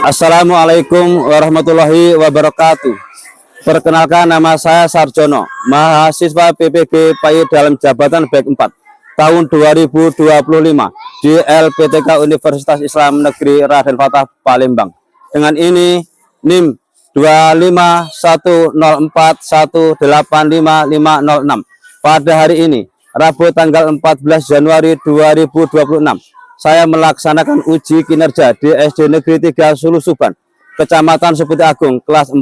Assalamualaikum warahmatullahi wabarakatuh. Perkenalkan, nama saya Sarjono, mahasiswa PPB PAI dalam jabatan baik 4 tahun 2025 di LPTK Universitas Islam Negeri Raden Fatah Palembang. Dengan ini NIM 25104185506. Pada hari ini Rabu tanggal 14 Januari 2026, saya melaksanakan uji kinerja di SD Negeri 3 Sulu Suban, Kecamatan Suputi Agung, kelas 4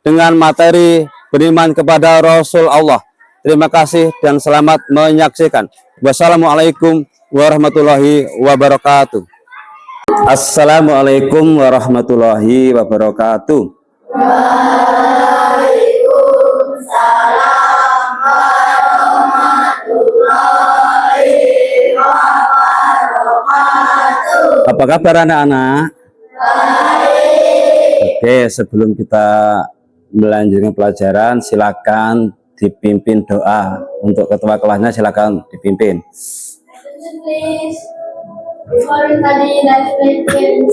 dengan materi beriman kepada Rasul Allah. Terima kasih dan selamat menyaksikan. Wassalamualaikum warahmatullahi wabarakatuh. Assalamualaikum warahmatullahi wabarakatuh. Waalaikumsalam warahmatullahi wabarakatuh. Apa kabar anak-anak? Baik. Oke, sebelum kita melanjutkan pelajaran, silakan dipimpin doa. Untuk ketua kelasnya silakan dipimpin. Please. Before we study, let's begin.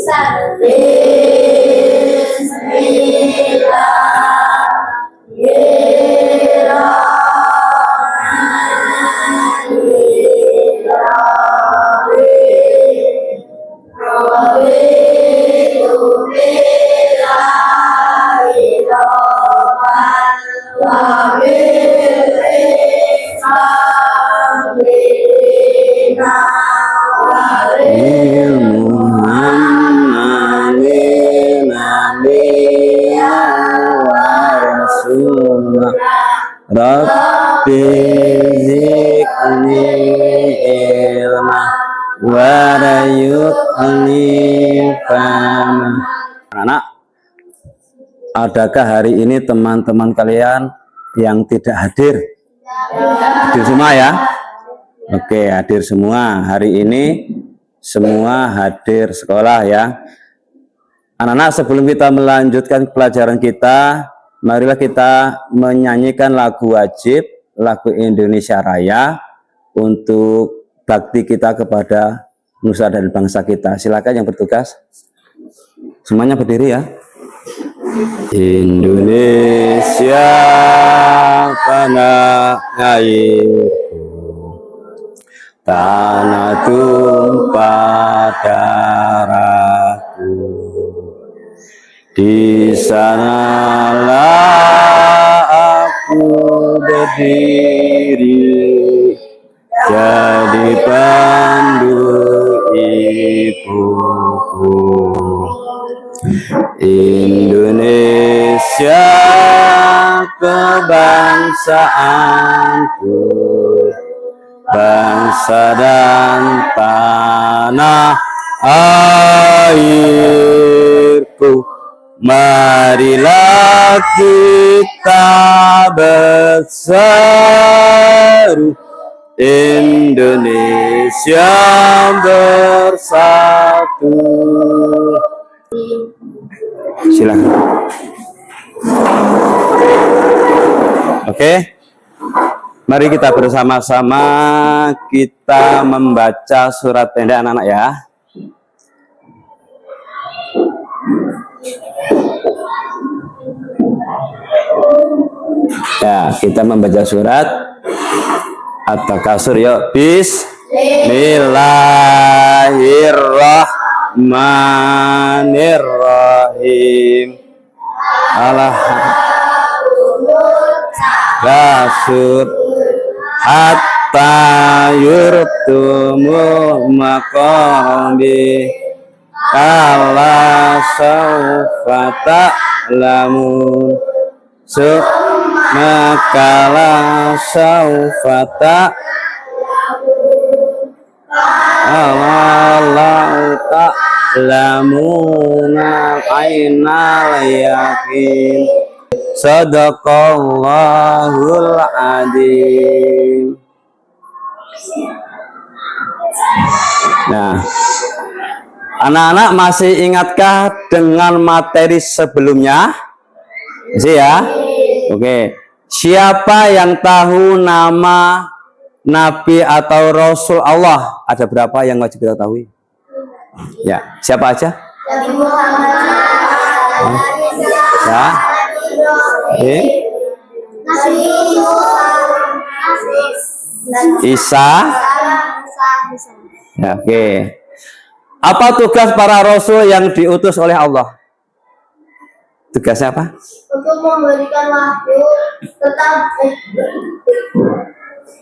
Rabbi zidni ilma warayutni fahma. Anak, adakah hari ini teman-teman kalian yang tidak hadir? Hadir semua ya? Oke, hadir semua. Hari ini semua hadir sekolah ya. Anak-anak, sebelum kita melanjutkan pelajaran kita, marilah kita menyanyikan lagu wajib, lagu Indonesia Raya untuk bakti kita kepada nusa dan bangsa kita. Silakan yang bertugas. Semuanya berdiri ya. Indonesia tanah airku, tanah tumpah darahku. Di sanalah aku berdiri, jadi pandu ibuku. Indonesia kebangsaanku, bangsa dan tanah airku. Marilah kita berseru, Indonesia bersatu. Silakan. Oke, mari kita bersama-sama kita membaca surat pendek anak-anak ya. Ya, kita membaca surat At-Takasur yuk. Bismillahirrahmanirrahim. Al-Takasur hatta yurtumu maqambi kala sawfa ta'lamun makala sawfa ta'lamuna ainal yakin. Sadaqallahul adzim. Nah, anak-anak masih ingatkah dengan materi sebelumnya? Masih ya? Oke. Siapa yang tahu nama Nabi atau Rasul Allah? Ada berapa yang wajib kita tahu? Ya, siapa aja? Nabi Muhammad, Ya. Oke. Nabi Isa. Ya, oke. Apa tugas para rasul yang diutus oleh Allah? Tugasnya apa? untuk memberikan wahyu tentang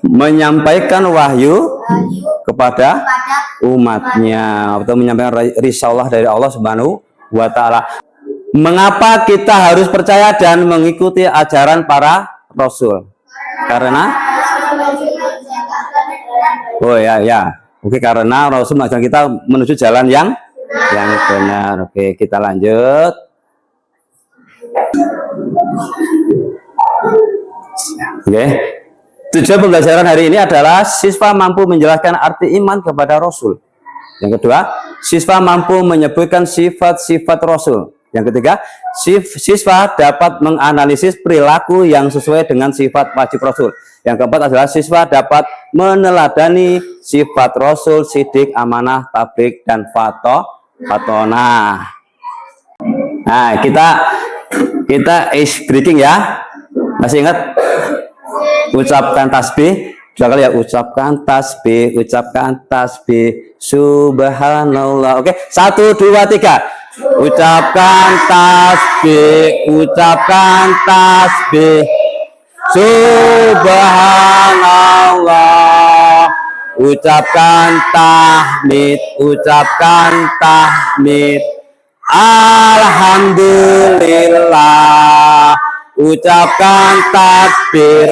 Menyampaikan wahyu wahyu kepada pada umatnya, atau menyampaikan risalah dari Allah Subhanahu wa taala. Mengapa kita harus percaya dan mengikuti ajaran para rasul? Karena oh ya. Oke, karena Rasul mengajarkan kita menuju jalan yang benar. Oke, kita lanjut. Oke. Tujuan pembelajaran hari ini adalah siswa mampu menjelaskan arti iman kepada Rasul. Yang kedua, siswa mampu menyebutkan sifat-sifat Rasul. Yang ketiga, siswa dapat menganalisis perilaku yang sesuai dengan sifat wajib Rasul. Yang keempat adalah siswa dapat meneladani sifat Rasul, sidik, amanah, tabligh, dan fatonah. Nah, kita is breaking ya. Masih ingat? Ucapkan tasbih. Dua kali ya, ucapkan tasbih, subhanallah. Oke, 1, 2, 3. Ucapkan tasbih, subhanallah. Ucapkan tahmid, alhamdulillah. Ucapkan takbir,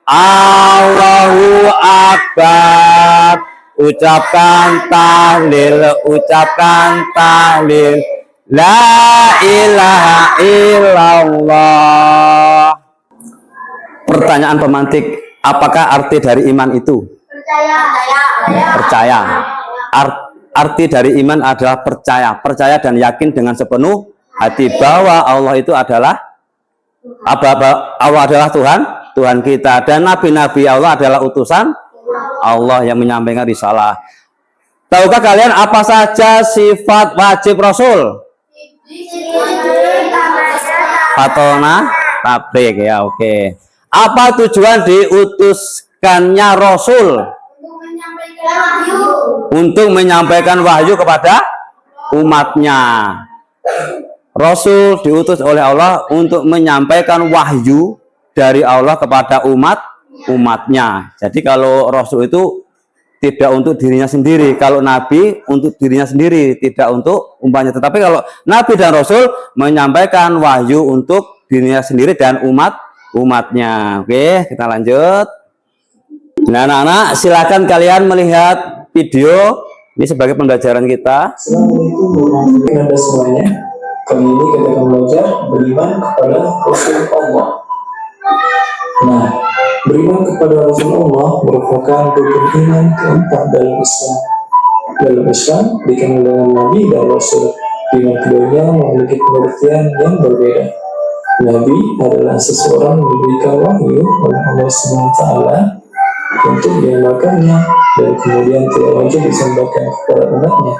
Allahu Akbar. Ucapkan tahlil, la ilaha illallah. Pertanyaan pemantik, apakah arti dari iman itu? Percaya. Arti dari iman adalah percaya dan yakin dengan sepenuh hati bahwa Allah itu adalah Allah adalah Tuhan kita, dan nabi-nabi Allah adalah utusan Allah yang menyampaikan risalah. Tahukah kalian apa saja sifat wajib Rasul? Fatonah, tabligh ya, oke. Apa tujuan diutuskannya Rasul? Untuk menyampaikan wahyu kepada umatnya. Rasul diutus oleh Allah untuk menyampaikan wahyu dari Allah kepada umatnya. Jadi kalau Rasul itu tidak untuk dirinya sendiri, kalau Nabi untuk dirinya sendiri, tidak untuk umatnya. Tetapi kalau Nabi dan Rasul menyampaikan wahyu untuk dirinya sendiri dan umatnya. Oke, kita lanjut. Nah, anak-anak, silakan kalian melihat video ini sebagai pembelajaran kita. Assalamualaikum warahmatullahi wabarakatuh semuanya. Kali ini kita akan belajar beriman kepada Rasul Allah. Nah, beriman kepada Rasul Allah merupakan rukun iman keempat dalam Islam. Dalam Islam dikenal dengan Nabi dan Rasul. Iman keduanya memiliki pengertian yang berbeda. Nabi adalah seseorang yang diberikan wahyu oleh Allah SWT untuk diamalkannya dan kemudian tidak wajib disampaikan kepada umatnya.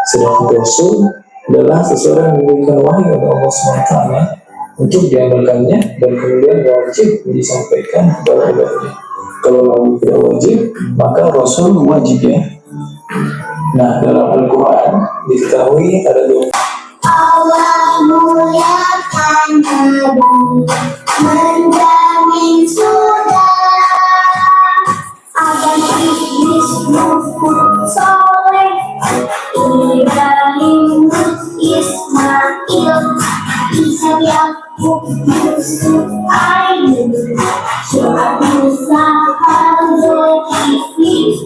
Sedangkan Rasul adalah seseorang yang diberikan wahyu oleh Allah SWT untuk diamalkannya dan kemudian wajib disampaikan kepada umatnya. Kalau Nabi tidak wajib, maka Rasul wajib ya. Nah, dalam Al-Quran diketahui ada dua. Allah muliakan Nabi, menjamin surga. Adam Idris Nuhud Soleh, Ibrahim Ismail, Isa Yakub Yusuf Ayyub, Syuaib Musa Zulkifli,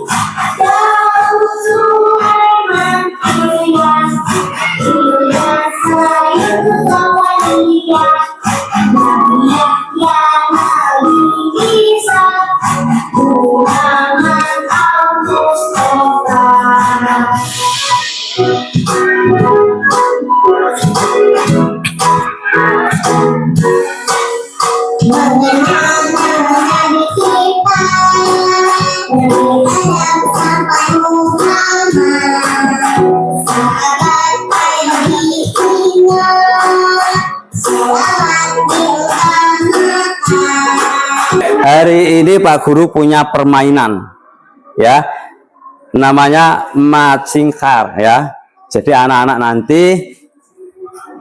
Daud Sulaiman Ilyas, Ilyas Yusuf Waliyah, Nabi Yahya, Nabi Isa, Muhammad Al-Mustafa. hari ini Pak Guru punya permainan, ya, namanya matching card, ya. Jadi anak-anak nanti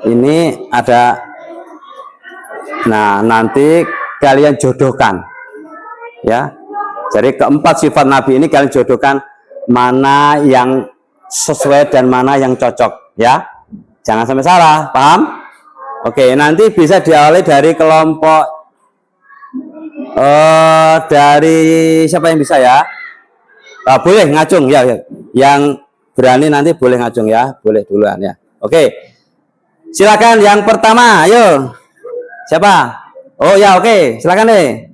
ini ada, nah nanti kalian jodohkan, ya. Jadi keempat sifat Nabi ini kalian jodohkan mana yang sesuai dan mana yang cocok, ya. Jangan sampai salah, paham? Oke, nanti bisa diawali dari kelompok dari siapa yang bisa, ya? Boleh ngacung, ya, ya. Yang berani nanti boleh ngacung, ya. Boleh duluan, ya. Oke. Silakan yang pertama, ayo. Siapa? Oh ya, oke. Silakan deh.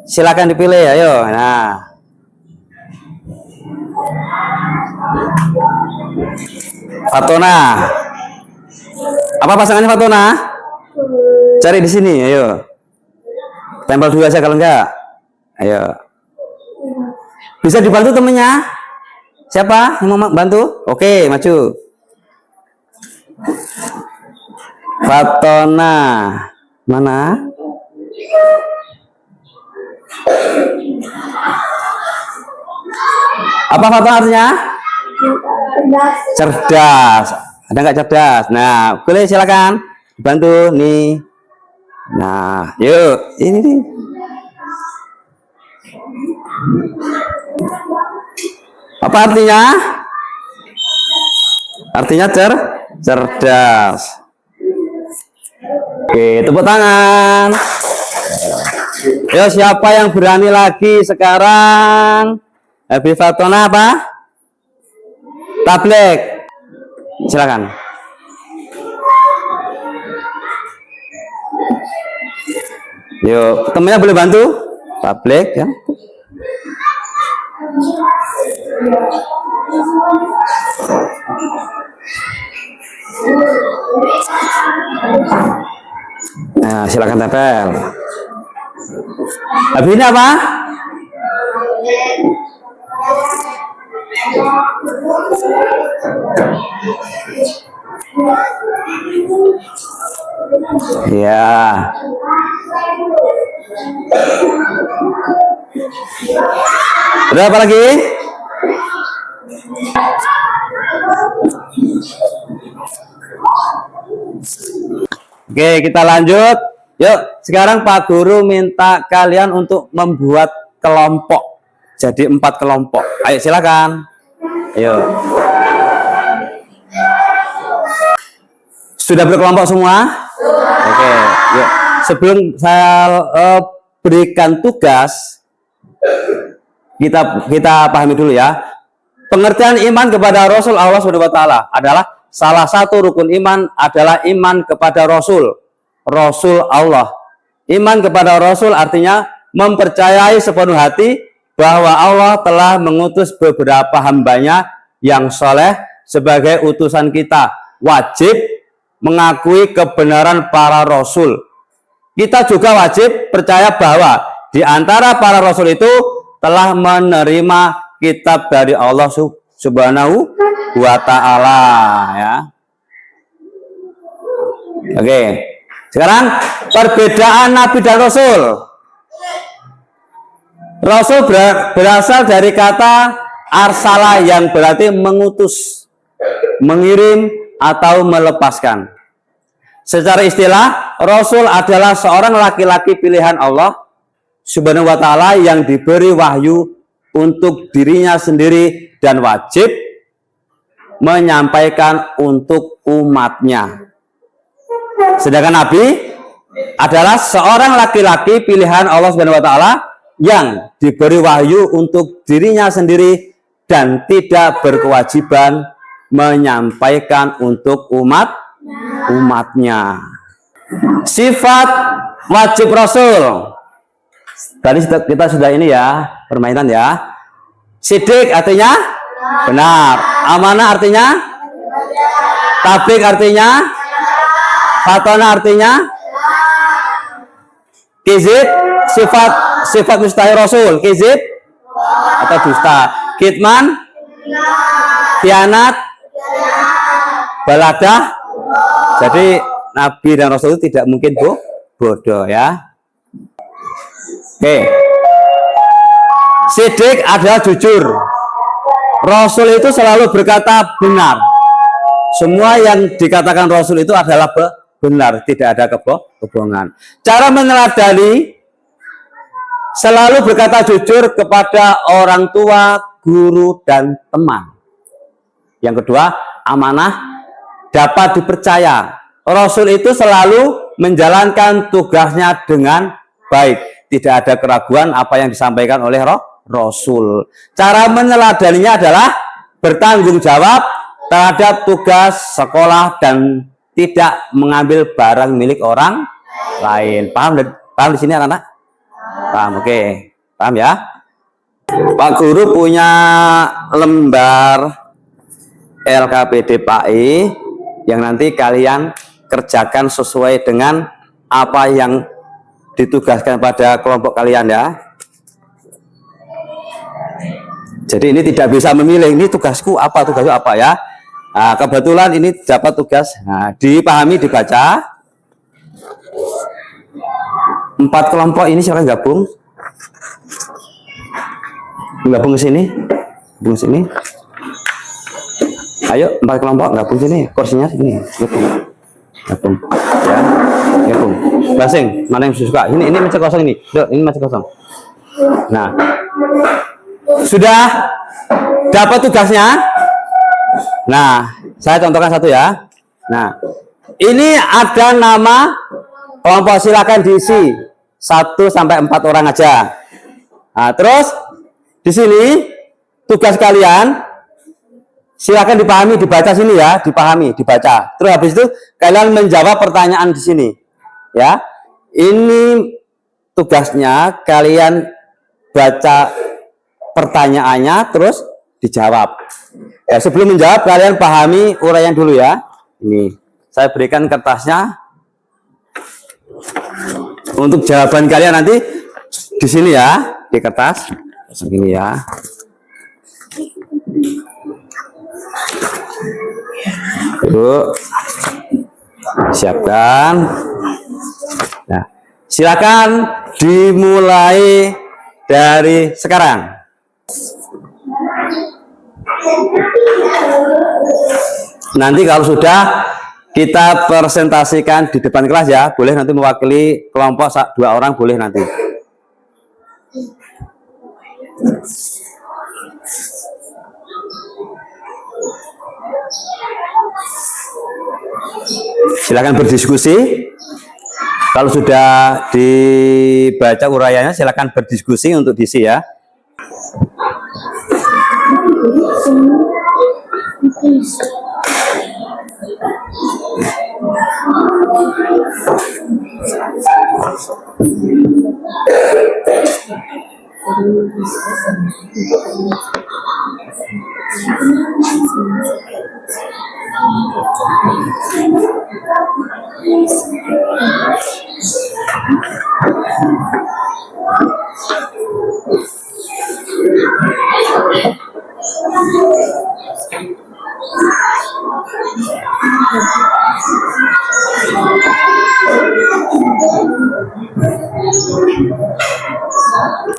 Silakan dipilih, ayo. Nah. Fatona. Apa pasangannya Fatona? Cari di sini, ayo. Tempel dulu aja kalau enggak. Ayo. Bisa dibantu temennya? Siapa yang mau bantu? Oke, maju. Fatona. Mana? Apa Fatona artinya? Cerdas. Ada nggak cerdas? Nah, boleh silakan bantu nih. Nah, yuk ini nih. Apa artinya? Artinya cerdas. Oke, tepuk tangan. Yo, siapa yang berani lagi sekarang? Habis Fatona apa? Tablet. Silakan. Yuk, temennya boleh bantu? Tablet, ya. Nah, silakan tempel. Habis ini apa? Ya. Udah apa lagi? Oke, kita lanjut. Yuk, sekarang Pak Guru minta kalian untuk membuat kelompok. Jadi 4 kelompok. Ayo silakan. Ayo. Sudah berkelompok semua? Oke, yuk. Sebelum saya berikan tugas, kita pahami dulu, ya. Pengertian iman kepada Rasul Allah SWT adalah salah satu rukun iman adalah iman kepada Rasul Allah. Iman kepada Rasul artinya mempercayai sepenuh hati bahwa Allah telah mengutus beberapa hambanya yang soleh sebagai utusan kita. Wajib mengakui kebenaran para Rasul. Kita juga wajib percaya bahwa di antara para Rasul itu telah menerima kitab dari Allah Subhanahu wa Ta'ala, ya. Oke. Sekarang perbedaan Nabi dan Rasul. Rasul berasal dari kata arsala yang berarti mengutus, mengirim atau melepaskan. Secara istilah, Rasul adalah seorang laki-laki pilihan Allah Subhanahu wa Ta'ala yang diberi wahyu untuk dirinya sendiri dan wajib menyampaikan untuk umatnya. Sedangkan Nabi adalah seorang laki-laki pilihan Allah Subhanahu wa Ta'ala yang diberi wahyu untuk dirinya sendiri dan tidak berkewajiban menyampaikan untuk umatnya. Sifat wajib Rasul. Tadi kita sudah ini, ya, permainan, ya. Sidik artinya benar. Amanah artinya, tabligh artinya, fatona artinya, kizib sifat mustahil Rasul, kizib atau dusta, kitman, khianat, baladah. Jadi Nabi dan Rasul itu tidak mungkin bodoh, ya. Oke, Sidik adalah jujur. Rasul itu selalu berkata benar. Semua yang dikatakan Rasul itu adalah benar, tidak ada kebohongan. Cara meneladani, selalu berkata jujur kepada orang tua, guru, dan teman. Yang kedua, amanah, dapat dipercaya. Rasul itu selalu menjalankan tugasnya dengan baik. Tidak ada keraguan apa yang disampaikan oleh Rasul. Cara meneladaninya adalah bertanggung jawab terhadap tugas sekolah dan tidak mengambil barang milik orang lain. Paham di sini anak-anak? Paham, oke. Paham ya? Pak Guru punya lembar LKPD PAI yang nanti kalian kerjakan sesuai dengan apa yang ditugaskan pada kelompok kalian ya. Jadi ini tidak bisa memilih, ini tugasku apa ya. Nah, kebetulan ini dapat tugas. Nah, dipahami, dibaca. 4 kelompok ini silakan gabung. Gabung ke sini. Gabung ke sini. Ayo 4 kelompok gabung sini. Kursinya sini. Gabung. Ya. Gabung. Basing, mana yang suka? Ini meja kosong ini. Duh, ini meja kosong. Nah. Sudah dapat tugasnya? Nah, saya contohkan satu ya. Nah, ini ada nama kelompok, silakan diisi 1 sampai 4 orang aja. Nah, terus di sini tugas kalian silakan dipahami, dibaca sini ya, dipahami, dibaca. Terus habis itu kalian menjawab pertanyaan di sini. Ya. Ini tugasnya, kalian baca pertanyaannya terus dijawab. Ya, sebelum menjawab kalian pahami uraian dulu ya. Ini saya berikan kertasnya untuk jawaban kalian nanti di sini ya, di kertas segini ya. Yuk, siapkan. Nah, silakan dimulai dari sekarang. Nanti kalau sudah kita presentasikan di depan kelas ya, boleh nanti mewakili kelompok 2 orang boleh nanti. Silakan berdiskusi. Kalau sudah dibaca uraiannya, silakan berdiskusi untuk diisi ya.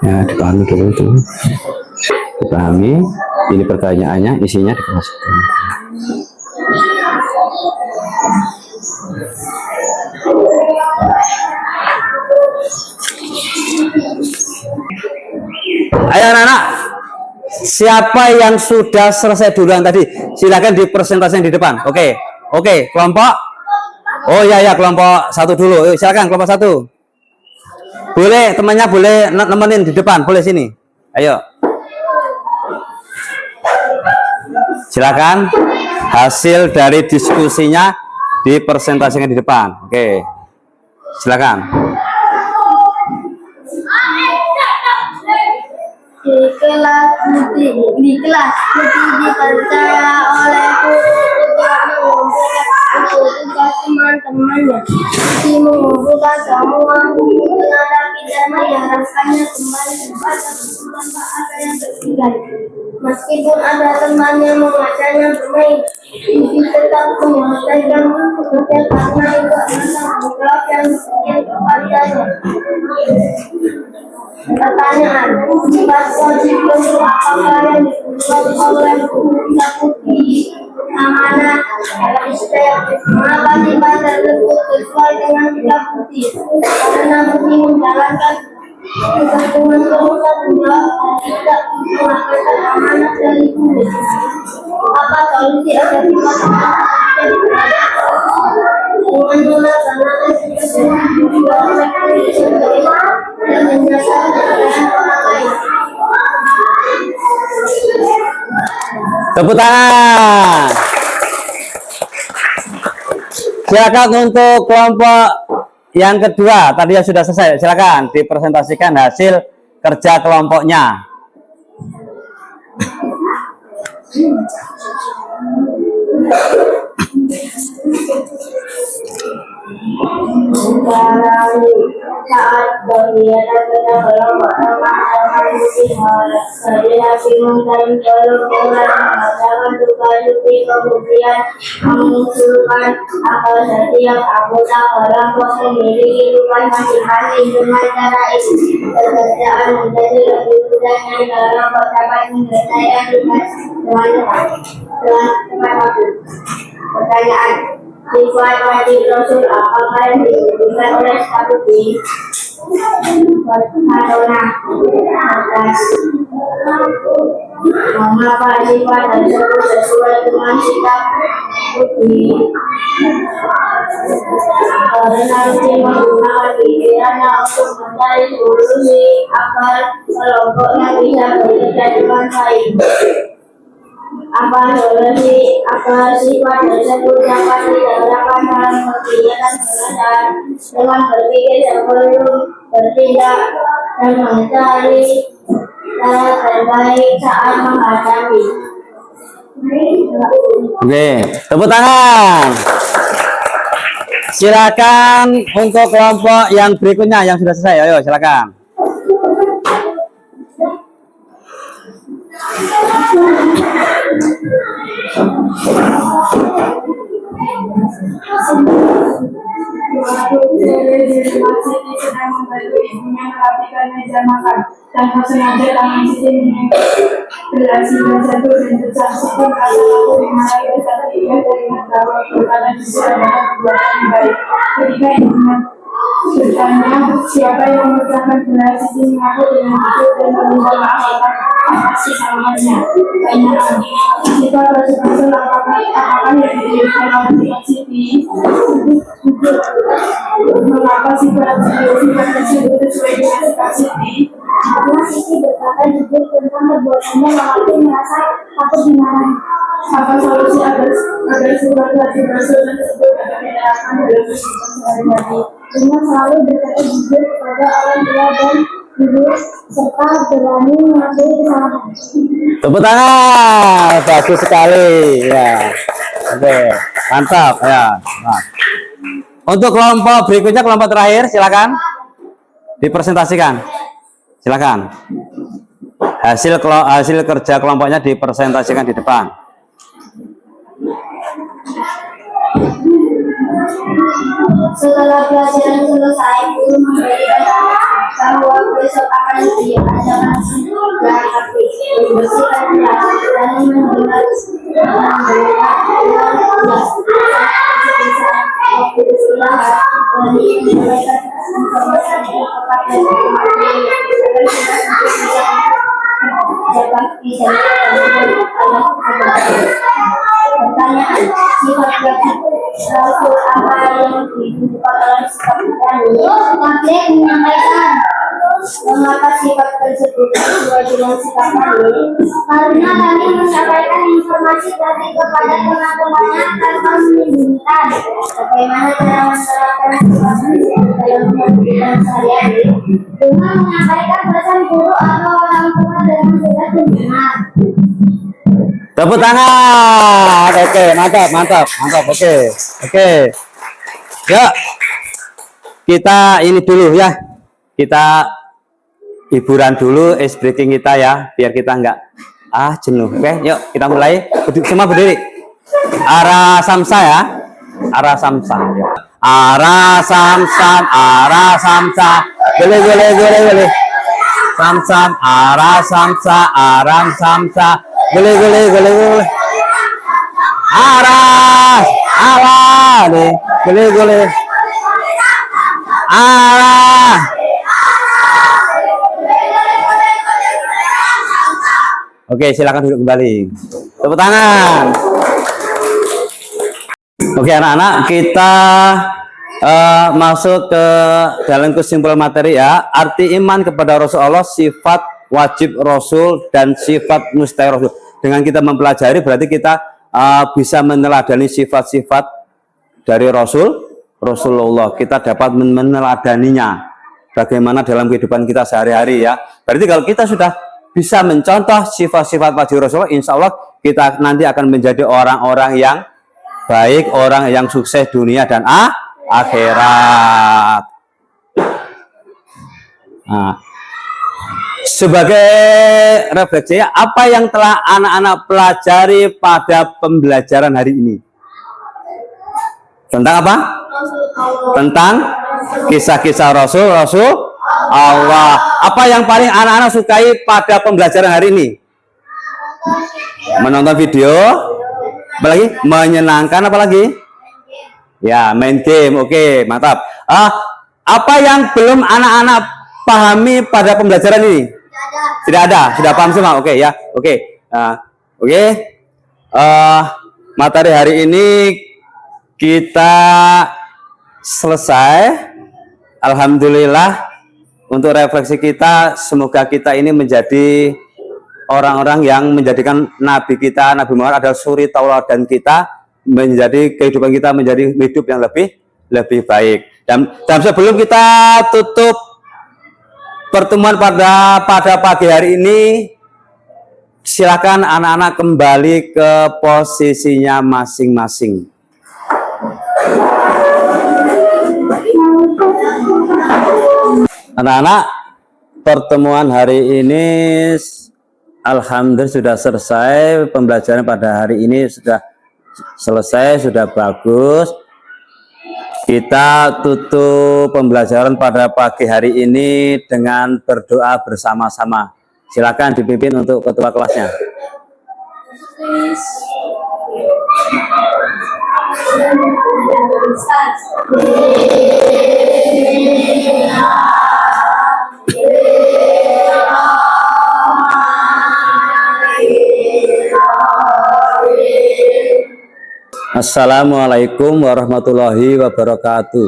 Ya, dipahami dulu itu. Dipahami, ini pertanyaannya, isinya dimasukkan. Ayo anak-anak, siapa yang sudah selesai duluan tadi? Silakan dipresentasikan di depan. Oke, kelompok. Oh ya, kelompok 1 dulu. Yuk, silakan kelompok 1. Boleh, temannya boleh nemenin di depan, boleh sini. Ayo. Silakan hasil dari diskusinya dipresentasikan di depan. Oke. Silakan. Di kelas dipercaya oleh guru untuk tugas teman-temannya. Uji mengumpulkan semua bukti tindak pidana yang rasanya kembali kepada bermanfaat yang tertinggal. Meskipun ada teman yang mengajarnya bermain, Uji tetap menyelesaikan tugasnya karena itu adalah tanggung jawab yang kepadanya. Pertanyaan, sifat wajib itu apakah yang dibuat oleh Buddha Putih, amanah, mengapa sifat tersebut sesuai dengan Buddha Putih? Karena Putih menjalankan ketentuan kerusakan juga tidak melakukan amanah dari Buddha. Apa solusi agar sifat dengan melaksanakan sifat juga mekanisme dan menyelesaikan orang lain? Tepuk tangan. Silakan untuk kelompok yang kedua. Tadi yang sudah selesai. Silakan dipresentasikan hasil kerja kelompoknya. Saat kegiatan kita kelompok teman-teman koordinasi mencari kelompok mengadakan tukar-tukar kemudian mengusulkan agar setiap anggota kelompok memiliki tugas masing-masing. Dengan cara ini pekerjaan menjadi lebih mudah dan kelompok dapat menyelesaikan tugas dengan cepat waktu. Pertanyaan, sifat wajib Rasul apakah yang diberikan oleh Statuti? Madonna atas mengapa sifat tersebut sesuai dengan sikap Putih? Karena Putih menggunakan pikirannya untuk mencari solusi agar kelompoknya bisa bekerja dengan baik. Apa solusi agar sifat tersebut dapat diterapkan dalam kegiatan belajar dengan berpikir sebelum bertindak dan mencari cara terbaik saat menghadapi. Oke, tepuk tangan. Silakan untuk kelompok yang berikutnya yang sudah selesai. Ayo, silakan. Siti sedang membantu ibunya merapikan meja makan. Tanpa sengaja tangan Siti menyentuh gelas dan jatuh dan pecah. Siti merasa takut dimarahi tetapi ia teringat bahwa perkataan itu adalah perbuatan yang baik. Ketika ibunya bertanya siapa yang memecahkan gelas, Siti mengaku dengan jujur dan meminta maaf atas kesalahannya. Pertanyaan, sifat Rasul apakah yang diberikan oleh Siti? Mengapa sifat tersebut sesuai dengan sikap Siti? Karena Siti berkata jujur tentang perbuatannya walaupun merasa takut dimarahi. Apa solusi agar sifat wajib Rasul tersebut dapat diterapkan dalam kehidupan sehari-hari? Dengan selalu berkata jujur kepada orang tua dan guru serta berani mengakui kesalahan. Tepuk tangan. Bagus sekali. Ya. Oke, mantap ya. Nah. Untuk kelompok berikutnya, kelompok terakhir, silakan dipresentasikan. Silakan. Hasil kerja kelompoknya dipresentasikan di depan. Setelah pelajaran selesai, guru memberitahu bahwa besok akan diadakan sidang aktif, membersihkan kelas dan mendengar waktu istirahat dan menyampaikan informasi kepada pertanyaan, sifat wajib Rasul apa yang ditunjukkan dalam sikap berani? Tabligh menyampaikan mengapa sifat tersebut sesuai dengan sikap kami? Karena kami menyampaikan informasi tadi kepada teman-temannya tanpa menyembunyikan. Bagaimana cara menerapkan sifat tersebut dalam kehidupan sehari-hari? Dengan menyampaikan pesan guru atau orang tua dengan jelas dan benar. Tepuk tangan. Oke, mantap. Oke. Yuk, kita ini dulu ya. Kita hiburan dulu, ice breaking kita ya, biar kita enggak jenuh. Oke, yuk kita mulai. Semua berdiri. Arah samsa ya. Arah samsa. Yuk. Arah samsa. Boleh. samsam, ara samsa, aram samsa, gele gele gele gele, aras, ala, nih, gele gele, ara. Oke, silakan duduk kembali. Tepuk tangan. Oke, anak-anak, kita masuk ke dalam kesimpulan materi ya. Arti iman kepada Rasulullah, sifat wajib Rasul dan sifat mustahil Rasul. Dengan kita mempelajari berarti kita bisa meneladani sifat-sifat dari Rasulullah. Kita dapat meneladaninya bagaimana dalam kehidupan kita sehari-hari ya. Berarti kalau kita sudah bisa mencontoh sifat-sifat wajib Rasulullah, insya Allah kita nanti akan menjadi orang-orang yang baik, orang yang sukses dunia dan akhirat. Nah, sebagai refleksi, apa yang telah anak-anak pelajari pada pembelajaran hari ini? Tentang apa? Tentang kisah-kisah Rasul Allah. Apa yang paling anak-anak sukai pada pembelajaran hari ini? Menonton video. Apalagi? Menyenangkan, apalagi? Ya, main game. Oke, mantap. Apa yang belum anak-anak pahami pada pembelajaran ini? Tidak ada. Sudah paham semua? Oke ya. Oke. Oke. Materi hari ini kita selesai. Alhamdulillah. Untuk refleksi kita, semoga kita ini menjadi orang-orang yang menjadikan Nabi kita, Nabi Muhammad adalah suri tauladan kita, menjadi kehidupan kita menjadi hidup yang lebih baik. Dan sebelum kita tutup pertemuan pada pagi hari ini, silakan anak-anak kembali ke posisinya masing-masing. Anak-anak, pertemuan hari ini alhamdulillah sudah selesai. Pembelajaran pada hari ini sudah selesai, sudah bagus. Kita tutup pembelajaran pada pagi hari ini dengan berdoa bersama-sama. Silakan dipimpin untuk ketua kelasnya. Assalamualaikum warahmatullahi wabarakatuh.